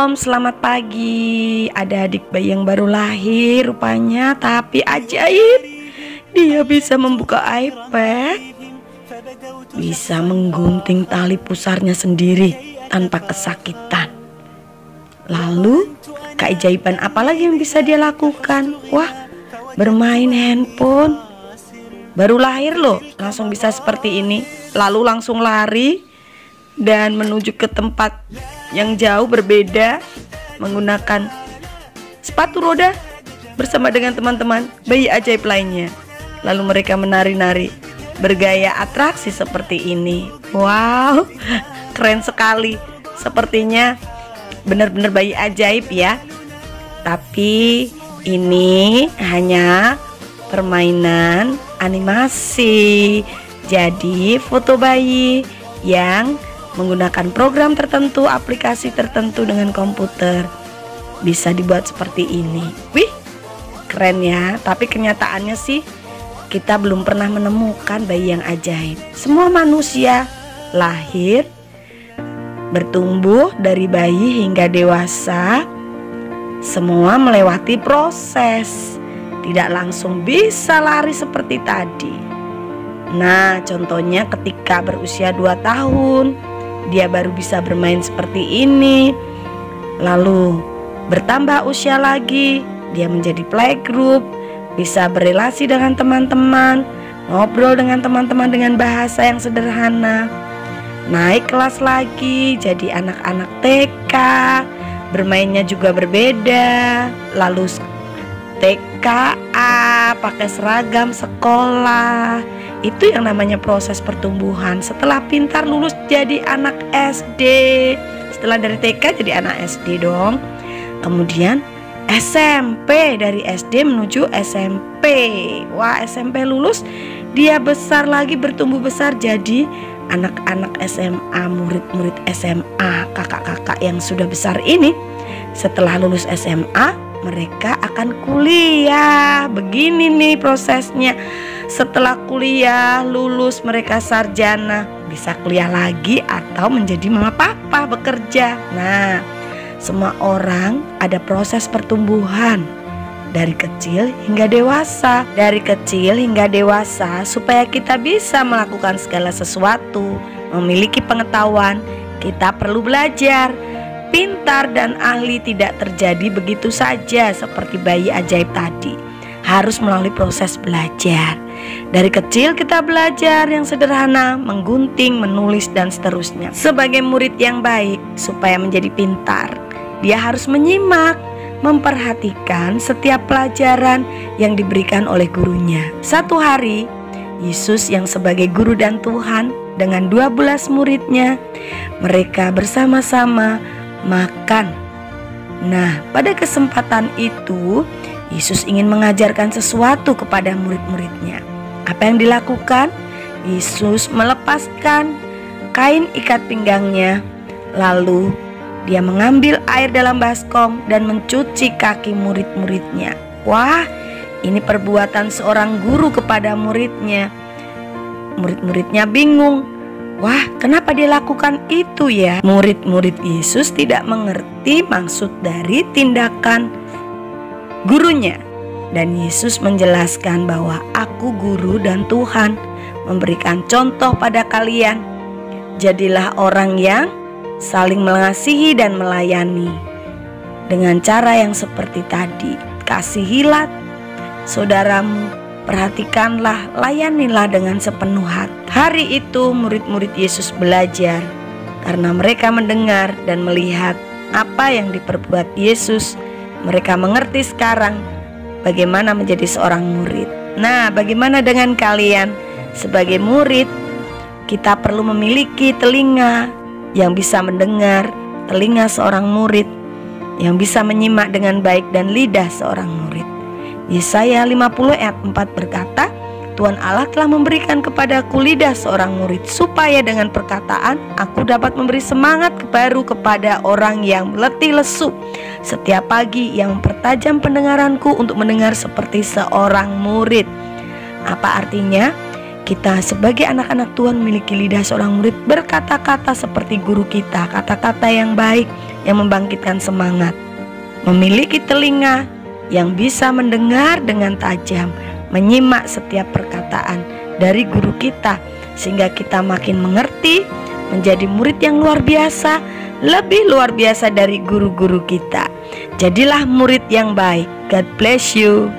Shalom, selamat pagi. Ada adik bayi yang baru lahir rupanya, tapi ajaib. Dia bisa membuka iPad, bisa menggunting tali pusarnya sendiri tanpa kesakitan. Lalu keajaiban apa lagi yang bisa dia lakukan? Wah, bermain handphone. Baru lahir loh, langsung bisa seperti ini. Lalu langsung lari dan menuju ke tempat yang jauh berbeda menggunakan sepatu roda bersama dengan teman-teman bayi ajaib lainnya. Lalu mereka menari-nari bergaya atraksi seperti ini. Wow, keren sekali. Sepertinya benar-benar bayi ajaib ya. Tapi ini hanya permainan animasi. Jadi foto bayi yang menggunakan program tertentu, aplikasi tertentu dengan komputer bisa dibuat seperti ini. Wih, keren ya. Tapi kenyataannya sih kita belum pernah menemukan bayi yang ajaib. Semua manusia lahir, bertumbuh dari bayi hingga dewasa, semua melewati proses. Tidak langsung bisa lari seperti tadi. Nah, contohnya ketika berusia 2 tahun dia baru bisa bermain seperti ini. Lalu bertambah usia lagi, dia menjadi playgroup, bisa berelasi dengan teman-teman, ngobrol dengan teman-teman dengan bahasa yang sederhana. Naik kelas lagi, jadi anak-anak TK, bermainnya juga berbeda. Lalu TKA, pakai seragam sekolah. Itu yang namanya proses pertumbuhan. Setelah pintar lulus jadi anak SD. Setelah dari TK jadi anak SD dong. Kemudian SMP, dari SD menuju SMP. Wah, SMP lulus, dia besar lagi, bertumbuh besar jadi anak-anak SMA, murid-murid SMA, kakak-kakak yang sudah besar ini. Setelah lulus SMA, mereka akan kuliah. Begini nih prosesnya. Setelah kuliah, lulus, mereka sarjana, bisa kuliah lagi atau menjadi mama papa bekerja. Nah, semua orang ada proses pertumbuhan dari kecil hingga dewasa. Dari kecil hingga dewasa, supaya kita bisa melakukan segala sesuatu, memiliki pengetahuan, kita perlu belajar. Pintar dan ahli tidak terjadi begitu saja seperti bayi ajaib tadi. Harus melalui proses belajar. Dari kecil kita belajar yang sederhana, menggunting, menulis, dan seterusnya. Sebagai murid yang baik, supaya menjadi pintar, dia harus menyimak, memperhatikan setiap pelajaran yang diberikan oleh gurunya. Satu hari, Yesus yang sebagai guru dan Tuhan dengan 12 muridnya, mereka bersama-sama makan. Nah, pada kesempatan itu Yesus ingin mengajarkan sesuatu kepada murid-muridnya. Apa yang dilakukan? Yesus melepaskan kain ikat pinggangnya, lalu dia mengambil air dalam baskom dan mencuci kaki murid-muridnya. Wah, ini perbuatan seorang guru kepada muridnya. Murid-muridnya bingung. Wah, kenapa dia lakukan itu ya? Murid-murid Yesus tidak mengerti maksud dari tindakan gurunya. Dan Yesus menjelaskan bahwa aku guru dan Tuhan, memberikan contoh pada kalian. Jadilah orang yang saling mengasihi dan melayani dengan cara yang seperti tadi. Kasihilah saudaramu, perhatikanlah, layanilah dengan sepenuh hati. Hari itu murid-murid Yesus belajar karena mereka mendengar dan melihat apa yang diperbuat Yesus. Mereka mengerti sekarang bagaimana menjadi seorang murid. Nah, bagaimana dengan kalian? Sebagai murid, kita perlu memiliki telinga yang bisa mendengar, telinga seorang murid yang bisa menyimak dengan baik, dan lidah seorang murid. Yesaya 50 ayat 4 berkata, Tuhan Allah telah memberikan kepadaku lidah seorang murid, supaya dengan perkataan aku dapat memberi semangat baru kepada orang yang letih lesu. Setiap pagi yang mempertajam pendengaranku untuk mendengar seperti seorang murid. Apa artinya? Kita sebagai anak-anak Tuhan memiliki lidah seorang murid, berkata-kata seperti guru kita, kata-kata yang baik yang membangkitkan semangat. Memiliki telinga yang bisa mendengar dengan tajam, menyimak setiap perkataan dari guru kita, sehingga kita makin mengerti, menjadi murid yang luar biasa, lebih luar biasa dari guru-guru kita. Jadilah murid yang baik. God bless you.